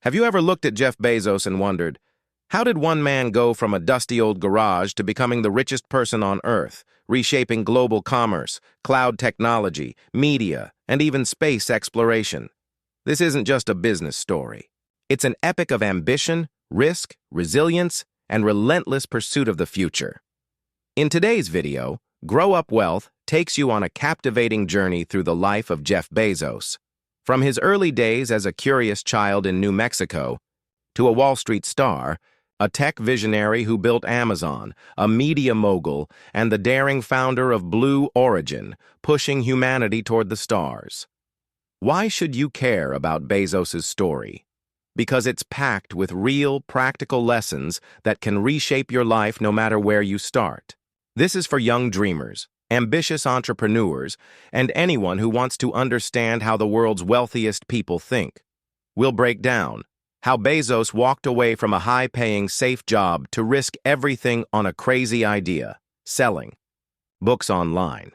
Have you ever looked at Jeff Bezos and wondered, how did one man go from a dusty old garage to becoming the richest person on Earth, reshaping global commerce, cloud technology, media, and even space exploration? This isn't just a business story. It's an epic of ambition, risk, resilience, and relentless pursuit of the future. In today's video, Grow Up Wealth takes you on a captivating journey through the life of Jeff Bezos. From his early days as a curious child in New Mexico to a Wall Street star, a tech visionary who built Amazon, a media mogul, and the daring founder of Blue Origin, pushing humanity toward the stars. Why should you care about Bezos' story? Because it's packed with real, practical lessons that can reshape your life no matter where you start. This is for young dreamers, ambitious entrepreneurs, and anyone who wants to understand how the world's wealthiest people think. We'll break down how Bezos walked away from a high-paying, safe job to risk everything on a crazy idea, selling books online.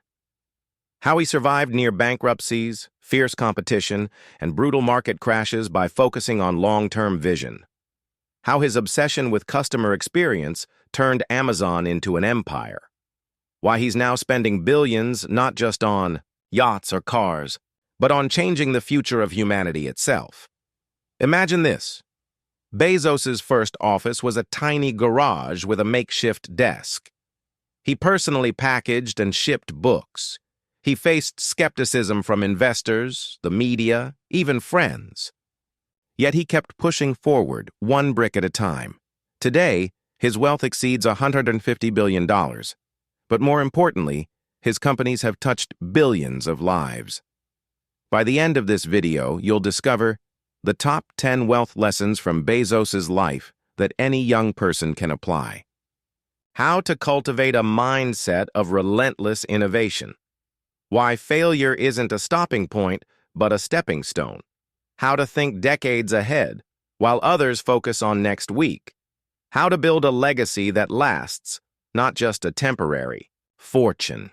How he survived near bankruptcies, fierce competition, and brutal market crashes by focusing on long-term vision. How his obsession with customer experience turned Amazon into an empire. Why he's now spending billions not just on yachts or cars, but on changing the future of humanity itself. Imagine this. Bezos' first office was a tiny garage with a makeshift desk. He personally packaged and shipped books. He faced skepticism from investors, the media, even friends. Yet he kept pushing forward, one brick at a time. Today, his wealth exceeds $150 billion. But more importantly, his companies have touched billions of lives. By the end of this video, you'll discover the top 10 wealth lessons from Bezos' life that any young person can apply. How to cultivate a mindset of relentless innovation. Why failure isn't a stopping point, but a stepping stone. How to think decades ahead, while others focus on next week. How to build a legacy that lasts, not just a temporary fortune.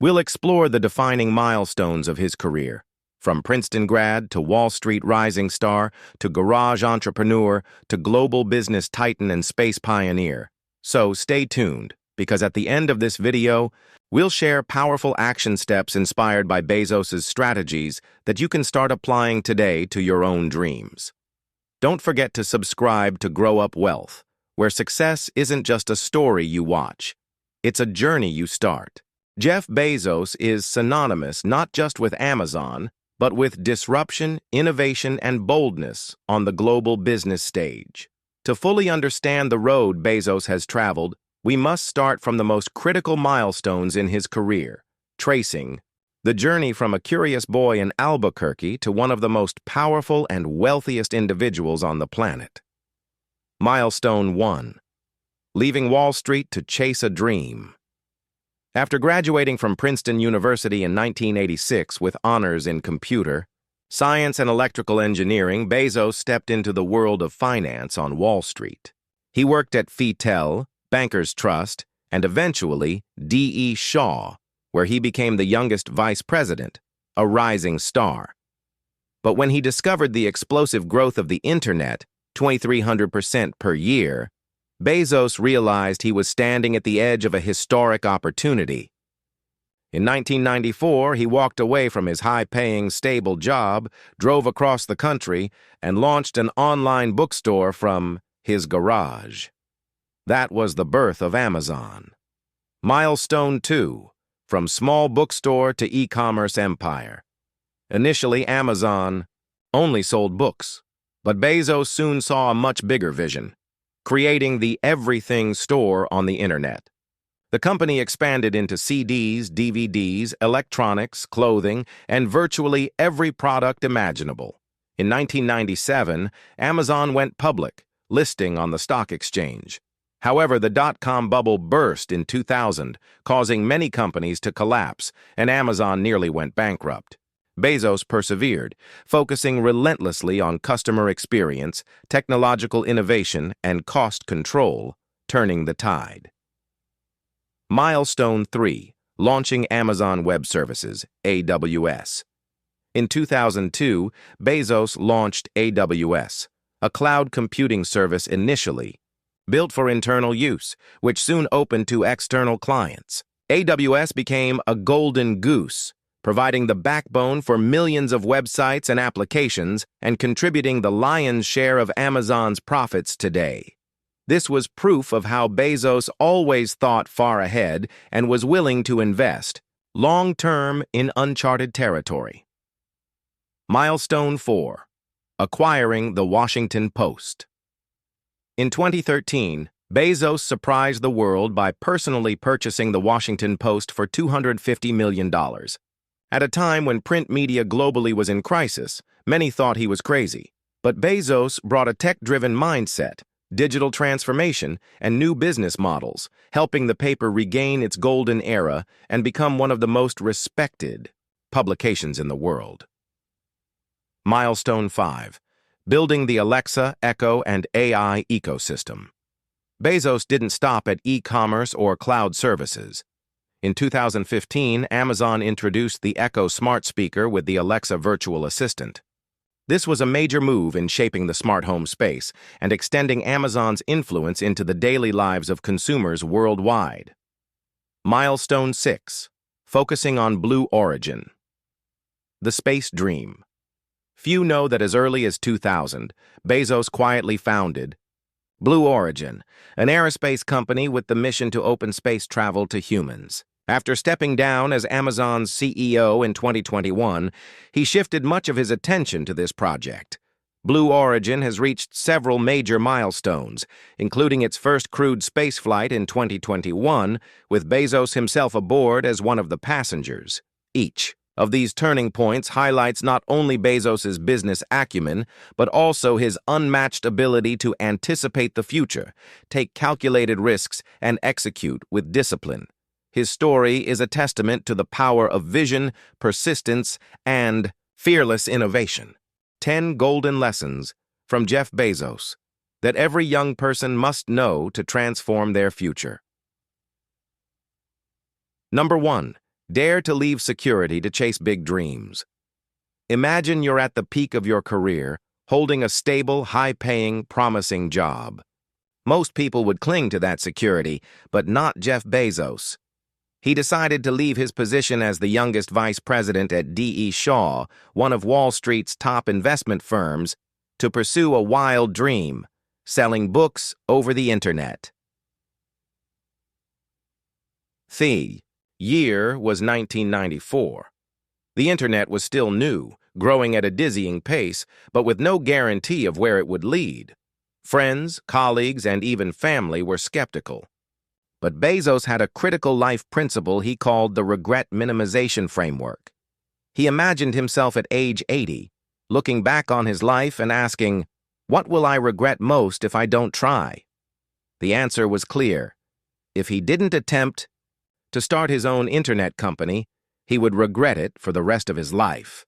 We'll explore the defining milestones of his career, from Princeton grad to Wall Street rising star to garage entrepreneur to global business titan and space pioneer. So stay tuned, because at the end of this video, we'll share powerful action steps inspired by Bezos' strategies that you can start applying today to your own dreams. Don't forget to subscribe to Grow Up Wealth, where success isn't just a story you watch, it's a journey you start. Jeff Bezos is synonymous not just with Amazon, but with disruption, innovation, and boldness on the global business stage. To fully understand the road Bezos has traveled, we must start from the most critical milestones in his career, tracing the journey from a curious boy in Albuquerque to one of the most powerful and wealthiest individuals on the planet. Milestone 1. Leaving Wall Street to chase a dream. After graduating from Princeton University in 1986 with honors in computer, science, and electrical engineering, Bezos stepped into the world of finance on Wall Street. He worked at Feitel, Bankers Trust, and eventually D.E. Shaw, where he became the youngest vice president, a rising star. But when he discovered the explosive growth of the internet, 2,300% per year, Bezos realized he was standing at the edge of a historic opportunity. In 1994, he walked away from his high-paying, stable job, drove across the country, and launched an online bookstore from his garage. That was the birth of Amazon. Milestone 2. From small bookstore to e-commerce empire. Initially, Amazon only sold books, but Bezos soon saw a much bigger vision, creating the everything store on the internet. The company expanded into CDs, DVDs, electronics, clothing, and virtually every product imaginable. In 1997, Amazon went public, listing on the stock exchange. However, the dot-com bubble burst in 2000, causing many companies to collapse, and Amazon nearly went bankrupt. Bezos persevered, focusing relentlessly on customer experience, technological innovation, and cost control, turning the tide. Milestone 3. Launching Amazon Web Services, AWS. In 2002, Bezos launched AWS, a cloud computing service initially built for internal use, which soon opened to external clients. AWS became a golden goose, providing the backbone for millions of websites and applications and contributing the lion's share of Amazon's profits today. This was proof of how Bezos always thought far ahead and was willing to invest long-term in uncharted territory. Milestone 4. Acquiring the Washington Post. In 2013, Bezos surprised the world by personally purchasing the Washington Post for $250 million. At a time when print media globally was in crisis, many thought he was crazy. But Bezos brought a tech-driven mindset, digital transformation, and new business models, helping the paper regain its golden era and become one of the most respected publications in the world. Milestone 5. Building the Alexa, Echo, and AI ecosystem. Bezos didn't stop at e-commerce or cloud services. In 2015, Amazon introduced the Echo smart speaker with the Alexa virtual assistant. This was a major move in shaping the smart home space and extending Amazon's influence into the daily lives of consumers worldwide. Milestone 6. Focusing on Blue Origin. The space dream. Few know that as early as 2000, Bezos quietly founded Blue Origin, an aerospace company with the mission to open space travel to humans. After stepping down as Amazon's CEO in 2021, he shifted much of his attention to this project. Blue Origin has reached several major milestones, including its first crewed spaceflight in 2021, with Bezos himself aboard as one of the passengers. Each of these turning points highlights not only Bezos's business acumen, but also his unmatched ability to anticipate the future, take calculated risks, and execute with discipline. His story is a testament to the power of vision, persistence, and fearless innovation. 10 golden lessons from Jeff Bezos that every young person must know to transform their future. Number 1. Dare to leave security to chase big dreams. Imagine you're at the peak of your career, holding a stable, high-paying, promising job. Most people would cling to that security, but not Jeff Bezos. He decided to leave his position as the youngest vice president at D.E. Shaw, one of Wall Street's top investment firms, to pursue a wild dream, selling books over the internet. The year was 1994. The internet was still new, growing at a dizzying pace, but with no guarantee of where it would lead. Friends, colleagues, and even family were skeptical. But Bezos had a critical life principle he called the regret minimization framework. He imagined himself at age 80, looking back on his life and asking, "What will I regret most if I don't try?" The answer was clear. If he didn't attempt to start his own internet company, he would regret it for the rest of his life.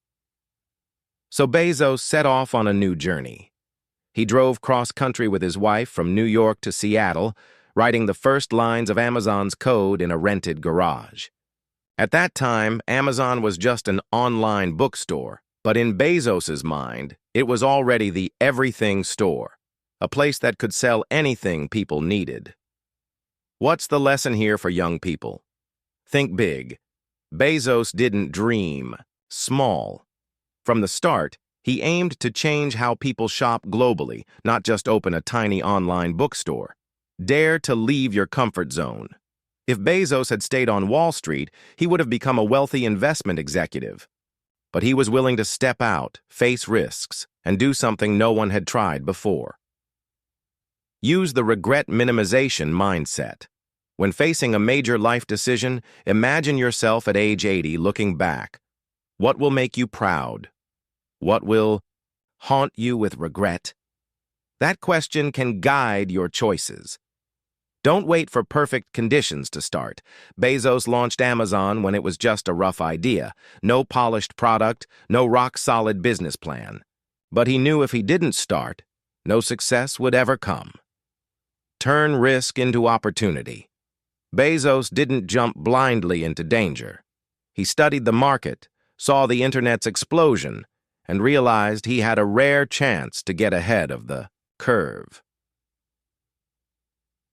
So Bezos set off on a new journey. He drove cross-country with his wife from New York to Seattle, writing the first lines of Amazon's code in a rented garage. At that time, Amazon was just an online bookstore, but in Bezos's mind, it was already the everything store, a place that could sell anything people needed. What's the lesson here for young people? Think big. Bezos didn't dream small. From the start, he aimed to change how people shop globally, not just open a tiny online bookstore. Dare to leave your comfort zone. If Bezos had stayed on Wall Street, he would have become a wealthy investment executive. But he was willing to step out, face risks, and do something no one had tried before. Use the regret minimization mindset. When facing a major life decision, imagine yourself at age 80 looking back. What will make you proud? What will haunt you with regret? That question can guide your choices. Don't wait for perfect conditions to start. Bezos launched Amazon when it was just a rough idea. No polished product, no rock-solid business plan. But he knew if he didn't start, no success would ever come. Turn risk into opportunity. Bezos didn't jump blindly into danger. He studied the market, saw the internet's explosion, and realized he had a rare chance to get ahead of the curve.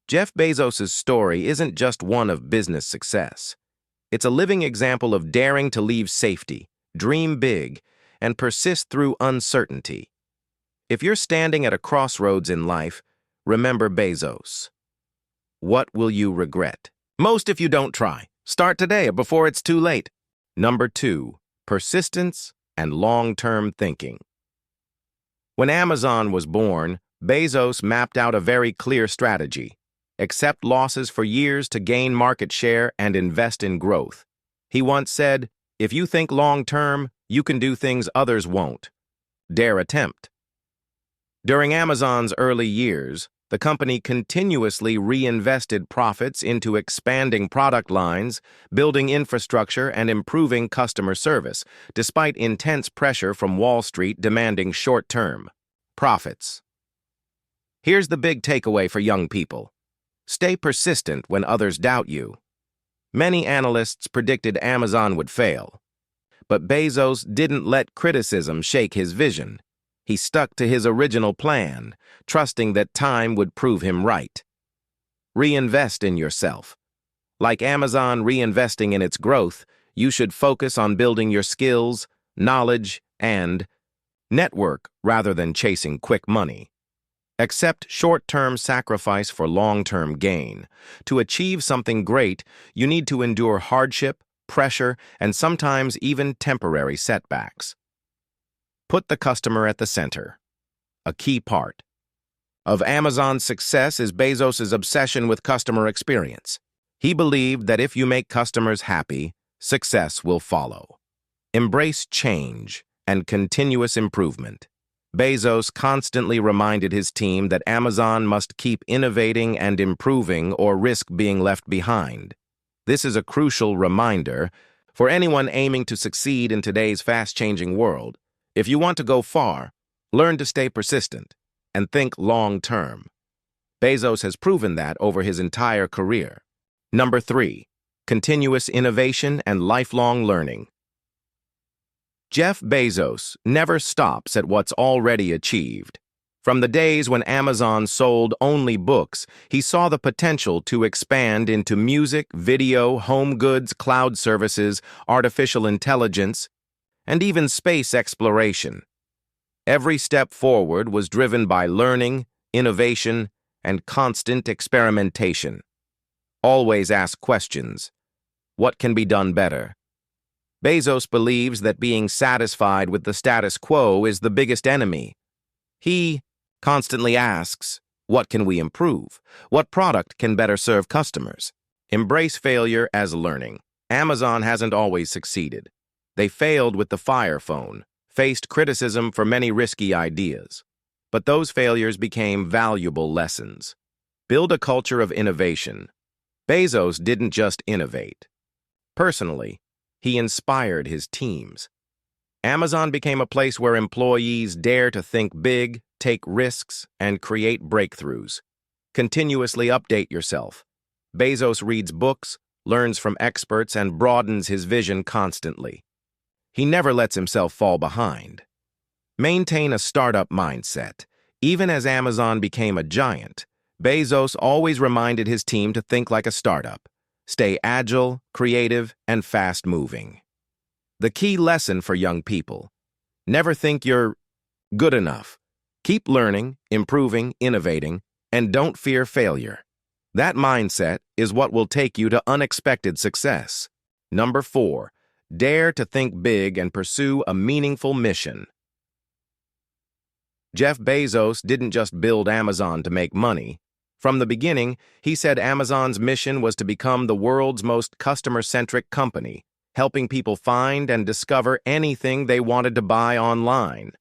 Jeff Bezos' story isn't just one of business success. It's a living example of daring to leave safety, dream big, and persist through uncertainty. If you're standing at a crossroads in life, remember Bezos. What will you regret? Most if you don't try. Start today before it's too late. Number 2, persistence and long-term thinking. When Amazon was born, Bezos mapped out a very clear strategy: accept losses for years to gain market share and invest in growth. He once said, "If you think long-term, you can do things others won't. Dare attempt." During Amazon's early years, the company continuously reinvested profits into expanding product lines, building infrastructure, and improving customer service, despite intense pressure from Wall Street demanding short-term profits. Here's the big takeaway for young people. Stay persistent when others doubt you. Many analysts predicted Amazon would fail, but Bezos didn't let criticism shake his vision. He stuck to his original plan, trusting that time would prove him right. Reinvest in yourself. Like Amazon reinvesting in its growth, you should focus on building your skills, knowledge, and network rather than chasing quick money. Accept short-term sacrifice for long-term gain. To achieve something great, you need to endure hardship, pressure, and sometimes even temporary setbacks. Put the customer at the center. A key part of Amazon's success is Bezos' obsession with customer experience. He believed that if you make customers happy, success will follow. Embrace change and continuous improvement. Bezos constantly reminded his team that Amazon must keep innovating and improving or risk being left behind. This is a crucial reminder for anyone aiming to succeed in today's fast-changing world. If you want to go far, learn to stay persistent and think long-term. Bezos has proven that over his entire career. Number 3, continuous innovation and lifelong learning. Jeff Bezos never stops at what's already achieved. From the days when Amazon sold only books, he saw the potential to expand into music, video, home goods, cloud services, artificial intelligence, and even space exploration. Every step forward was driven by learning, innovation, and constant experimentation. Always ask questions. What can be done better? Bezos believes that being satisfied with the status quo is the biggest enemy. He constantly asks, what can we improve? What product can better serve customers? Embrace failure as learning. Amazon hasn't always succeeded. They failed with the Fire Phone, faced criticism for many risky ideas. But those failures became valuable lessons. Build a culture of innovation. Bezos didn't just innovate. Personally, he inspired his teams. Amazon became a place where employees dare to think big, take risks, and create breakthroughs. Continuously update yourself. Bezos reads books, learns from experts, and broadens his vision constantly. He never lets himself fall behind. Maintain a startup mindset. Even as Amazon became a giant, Bezos always reminded his team to think like a startup. Stay agile, creative, and fast-moving. The key lesson for young people: never think you're good enough. Keep learning, improving, innovating, and don't fear failure. That mindset is what will take you to unexpected success. Number 4, dare to think big and pursue a meaningful mission. Jeff Bezos didn't just build Amazon to make money. From the beginning, he said Amazon's mission was to become the world's most customer-centric company, helping people find and discover anything they wanted to buy online.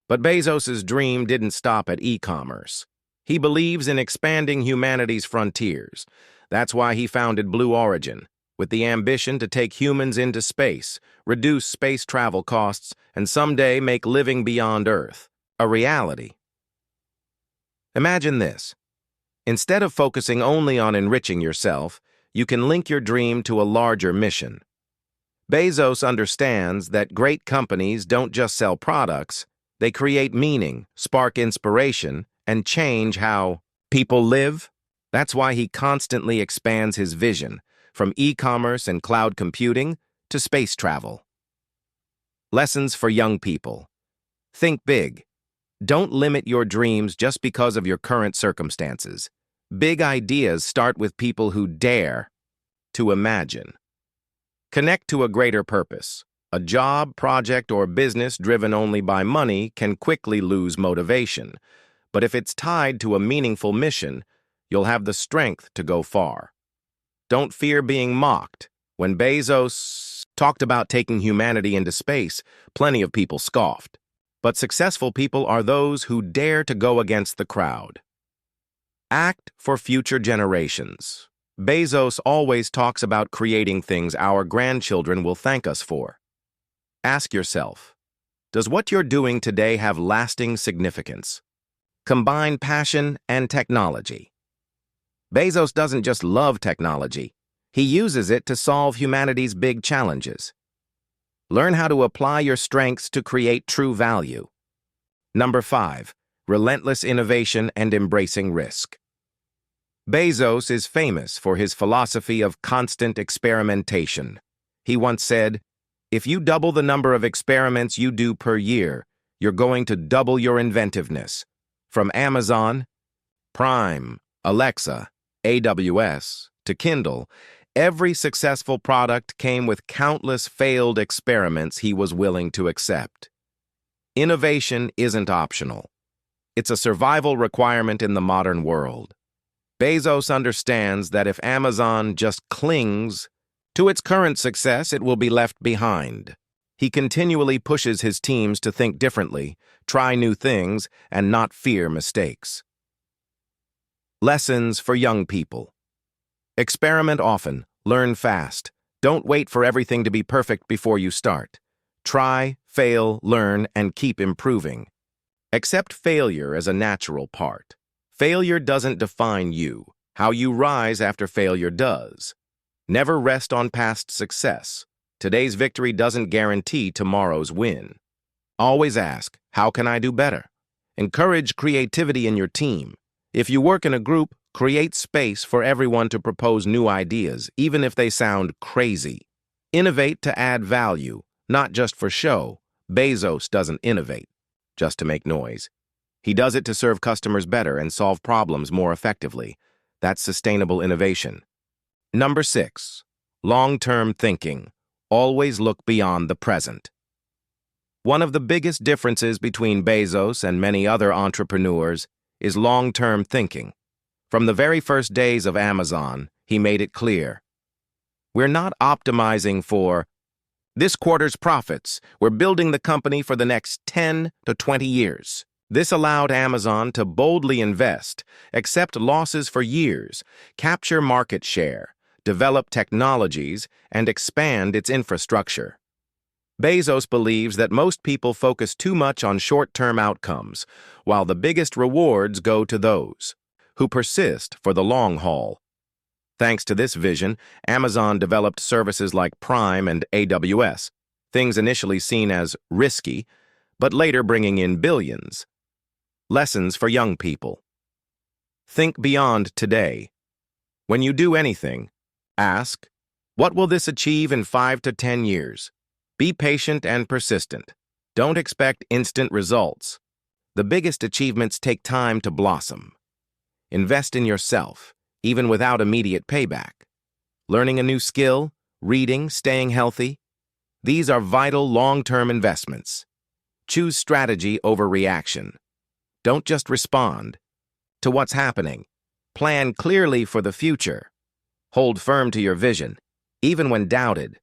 But Bezos's dream didn't stop at e-commerce. He believes in expanding humanity's frontiers. That's why he founded Blue Origin, with the ambition to take humans into space, reduce space travel costs, and someday make living beyond Earth a reality. Imagine this. Instead of focusing only on enriching yourself, you can link your dream to a larger mission. Bezos understands that great companies don't just sell products, they create meaning, spark inspiration, and change how people live. That's why he constantly expands his vision, from e-commerce and cloud computing to space travel. Lessons for young people. Think big. Don't limit your dreams just because of your current circumstances. Big ideas start with people who dare to imagine. Connect to a greater purpose. A job, project, or business driven only by money can quickly lose motivation. But if it's tied to a meaningful mission, you'll have the strength to go far. Don't fear being mocked. When Bezos talked about taking humanity into space, plenty of people scoffed. But successful people are those who dare to go against the crowd. Act for future generations. Bezos always talks about creating things our grandchildren will thank us for. Ask yourself, does what you're doing today have lasting significance? Combine passion and technology. Bezos doesn't just love technology, he uses it to solve humanity's big challenges. Learn how to apply your strengths to create true value. Number 5, relentless innovation and embracing risk. Bezos is famous for his philosophy of constant experimentation. He once said, "If you double the number of experiments you do per year, you're going to double your inventiveness." From Amazon, Prime, Alexa, AWS, to Kindle, every successful product came with countless failed experiments he was willing to accept. Innovation isn't optional. It's a survival requirement in the modern world. Bezos understands that if Amazon just clings to its current success, it will be left behind. He continually pushes his teams to think differently, try new things, and not fear mistakes. Lessons for young people. Experiment often, learn fast. Don't wait for everything to be perfect before you start. Try, fail, learn, and keep improving. Accept failure as a natural part. Failure doesn't define you. How you rise after failure does. Never rest on past success. Today's victory doesn't guarantee tomorrow's win. Always ask, how can I do better? Encourage creativity in your team. If you work in a group, create space for everyone to propose new ideas, even if they sound crazy. Innovate to add value, not just for show. Bezos doesn't innovate just to make noise. He does it to serve customers better and solve problems more effectively. That's sustainable innovation. Number 6, long-term thinking. Always look beyond the present. One of the biggest differences between Bezos and many other entrepreneurs is long-term thinking. From the very first days of Amazon, he made it clear. We're not optimizing for this quarter's profits. We're building the company for the next 10 to 20 years. This allowed Amazon to boldly invest, accept losses for years, capture market share, develop technologies, and expand its infrastructure. Bezos believes that most people focus too much on short-term outcomes, while the biggest rewards go to those who persist for the long haul. Thanks to this vision, Amazon developed services like Prime and AWS, things initially seen as risky, but later bringing in billions. Lessons for young people. Think beyond today. When you do anything, ask, what will this achieve in 5 to 10 years? Be patient and persistent. Don't expect instant results. The biggest achievements take time to blossom. Invest in yourself, even without immediate payback. Learning a new skill, reading, staying healthy. These are vital long-term investments. Choose strategy over reaction. Don't just respond to what's happening. Plan clearly for the future. Hold firm to your vision, even when doubted.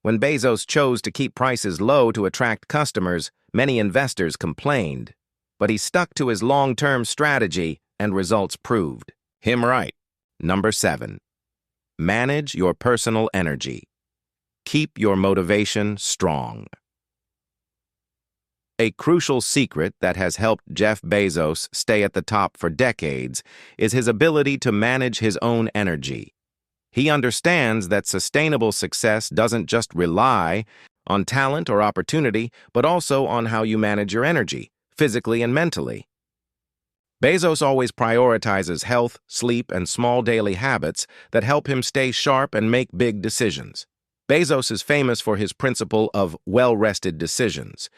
When Bezos chose to keep prices low to attract customers, many investors complained. But he stuck to his long-term strategy, and results proved him right. Number 7, manage your personal energy. Keep your motivation strong. A crucial secret that has helped Jeff Bezos stay at the top for decades is his ability to manage his own energy. He understands that sustainable success doesn't just rely on talent or opportunity, but also on how you manage your energy, physically and mentally. Bezos always prioritizes health, sleep, and small daily habits that help him stay sharp and make big decisions. Bezos is famous for his principle of well-rested decisions.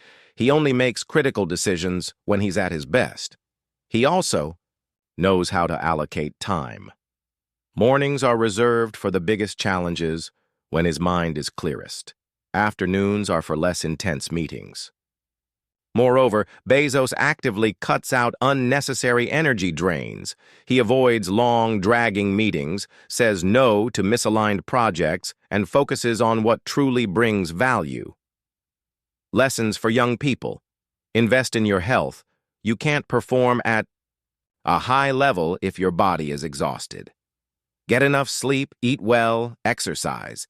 He only makes critical decisions when he's at his best. He also knows how to allocate time. Mornings are reserved for the biggest challenges when his mind is clearest. Afternoons are for less intense meetings. Moreover, Bezos actively cuts out unnecessary energy drains. He avoids long, dragging meetings, says no to misaligned projects, and focuses on what truly brings value. Lessons for young people. Invest in your health. You can't perform at a high level if your body is exhausted. Get enough sleep, eat well, exercise.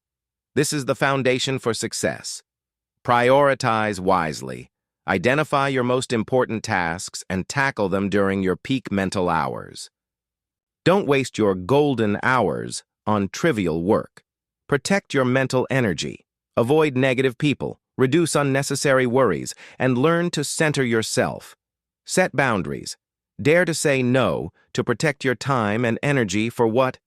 This is the foundation for success. Prioritize wisely. Identify your most important tasks and tackle them during your peak mental hours. Don't waste your golden hours on trivial work. Protect your mental energy. Avoid negative people. Reduce unnecessary worries, and learn to center yourself. Set boundaries. Dare to say no to protect your time and energy for what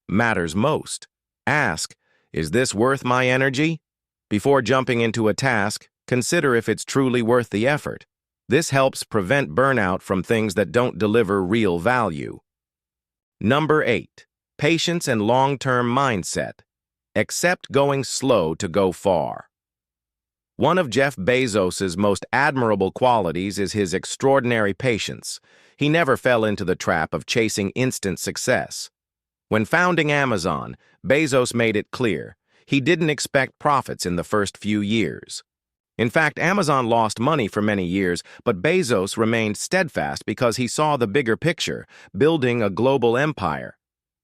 matters most. Ask, is this worth my energy? Before jumping into a task, consider if it's truly worth the effort. This helps prevent burnout from things that don't deliver real value. Number 8. Patience and long-term mindset. Accept going slow to go far. One of Jeff Bezos's most admirable qualities is his extraordinary patience. He never fell into the trap of chasing instant success. When founding Amazon, Bezos made it clear he didn't expect profits in the first few years. In fact, Amazon lost money for many years, but Bezos remained steadfast because he saw the bigger picture, building a global empire.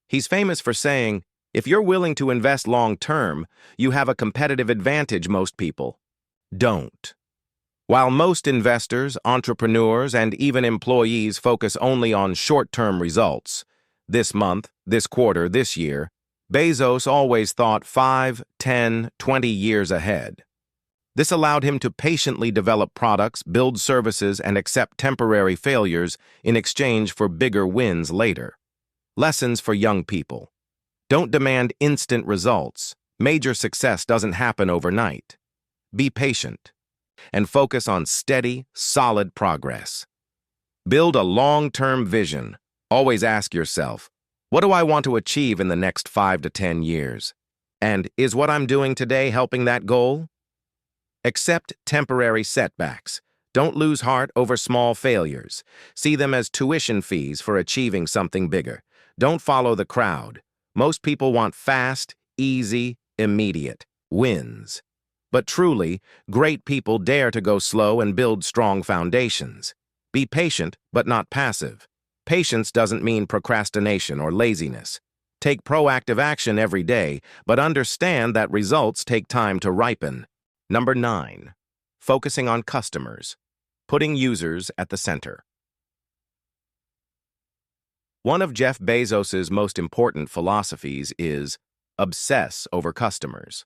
He's famous for saying, if you're willing to invest long-term, you have a competitive advantage most people don't. While most investors, entrepreneurs, and even employees focus only on short-term results, this month, this quarter, this year, Bezos always thought 5, 10, 20 years ahead. This allowed him to patiently develop products, build services, and accept temporary failures in exchange for bigger wins later. Lessons for young people. Don't demand instant results. Major success doesn't happen overnight. Be patient and focus on steady, solid progress. Build a long-term vision. Always ask yourself, what do I want to achieve in the next 5 to 10 years? And is what I'm doing today helping that goal? Accept temporary setbacks. Don't lose heart over small failures. See them as tuition fees for achieving something bigger. Don't follow the crowd. Most people want fast, easy, immediate wins. But truly, great people dare to go slow and build strong foundations. Be patient, but not passive. Patience doesn't mean procrastination or laziness. Take proactive action every day, but understand that results take time to ripen. Number 9. Focusing on customers. Putting users at the center. One of Jeff Bezos's most important philosophies is obsess over customers.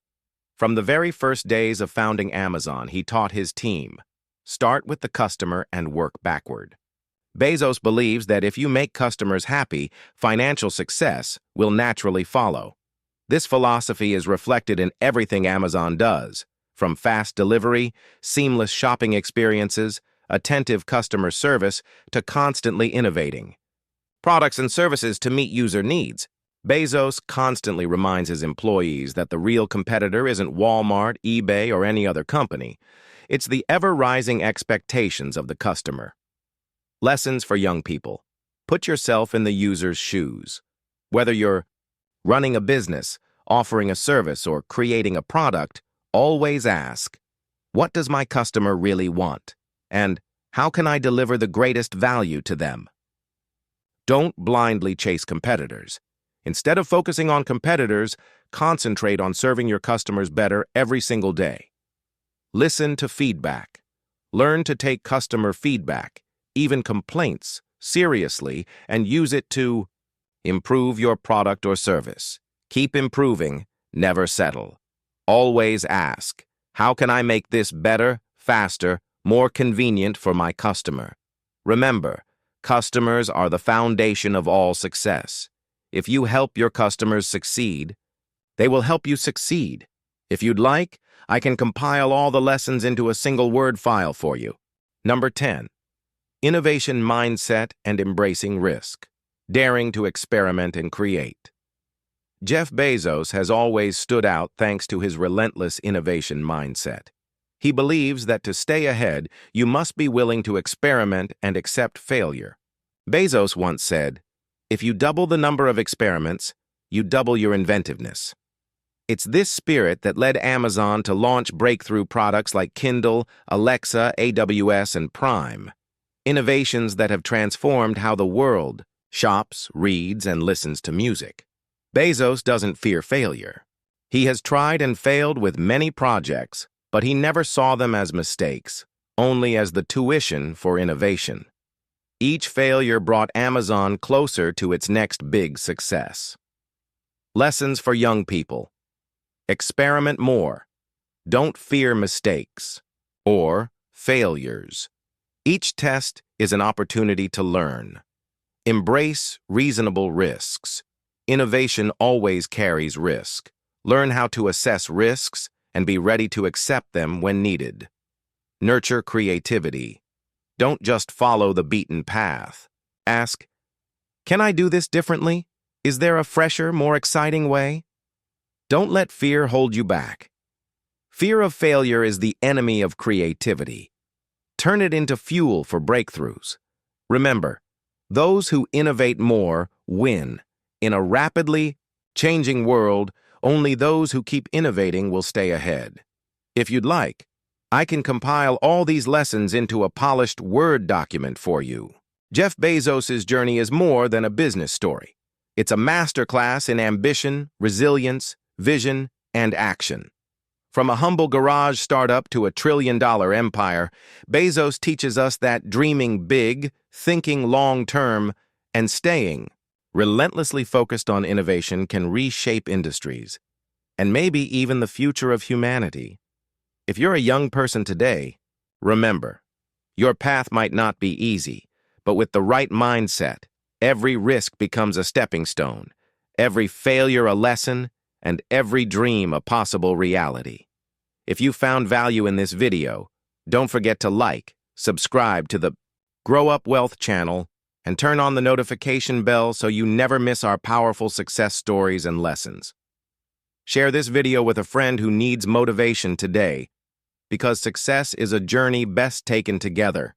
From the very first days of founding Amazon, he taught his team, start with the customer and work backward. Bezos believes that if you make customers happy, financial success will naturally follow. This philosophy is reflected in everything Amazon does, from fast delivery, seamless shopping experiences, attentive customer service, to constantly innovating products and services to meet user needs. Bezos constantly reminds his employees that the real competitor isn't Walmart, eBay, or any other company. It's the ever-rising expectations of the customer. Lessons for young people. Put yourself in the user's shoes. Whether you're running a business, offering a service, or creating a product, always ask, what does my customer really want? And how can I deliver the greatest value to them? Don't blindly chase competitors. Instead of focusing on competitors, concentrate on serving your customers better every single day. Listen to feedback. Learn to take customer feedback, even complaints, seriously, and use it to improve your product or service. Keep improving, never settle. Always ask, how can I make this better, faster, more convenient for my customer? Remember, customers are the foundation of all success. If you help your customers succeed, they will help you succeed. If you'd like, I can compile all the lessons into a single Word file for you. Number 10. Innovation mindset and embracing risk. Daring to experiment and create. Jeff Bezos has always stood out thanks to his relentless innovation mindset. He believes that to stay ahead, you must be willing to experiment and accept failure. Bezos once said, "If you double the number of experiments, you double your inventiveness." It's this spirit that led Amazon to launch breakthrough products like Kindle, Alexa, AWS, and Prime. Innovations that have transformed how the world shops, reads, and listens to music. Bezos doesn't fear failure. He has tried and failed with many projects, but he never saw them as mistakes, only as the tuition for innovation. Each failure brought Amazon closer to its next big success. Lessons for young people. Experiment more. Don't fear mistakes or failures. Each test is an opportunity to learn. Embrace reasonable risks. Innovation always carries risk. Learn how to assess risks and be ready to accept them when needed. Nurture creativity. Don't just follow the beaten path. Ask, can I do this differently? Is there a fresher, more exciting way? Don't let fear hold you back. Fear of failure is the enemy of creativity. Turn it into fuel for breakthroughs. Remember, those who innovate more win. In a rapidly changing world, only those who keep innovating will stay ahead. If you'd like, I can compile all these lessons into a polished Word document for you. Jeff Bezos' journey is more than a business story. It's a masterclass in ambition, resilience, vision, and action. From a humble garage startup to a trillion-dollar empire, Bezos teaches us that dreaming big, thinking long-term, and staying relentlessly focused on innovation can reshape industries, and maybe even the future of humanity. If you're a young person today, remember, your path might not be easy, but with the right mindset, every risk becomes a stepping stone, every failure a lesson, and every dream a possible reality. If you found value in this video, don't forget to like, subscribe to the Grow Up Wealth channel, and turn on the notification bell so you never miss our powerful success stories and lessons. Share this video with a friend who needs motivation today, because success is a journey best taken together.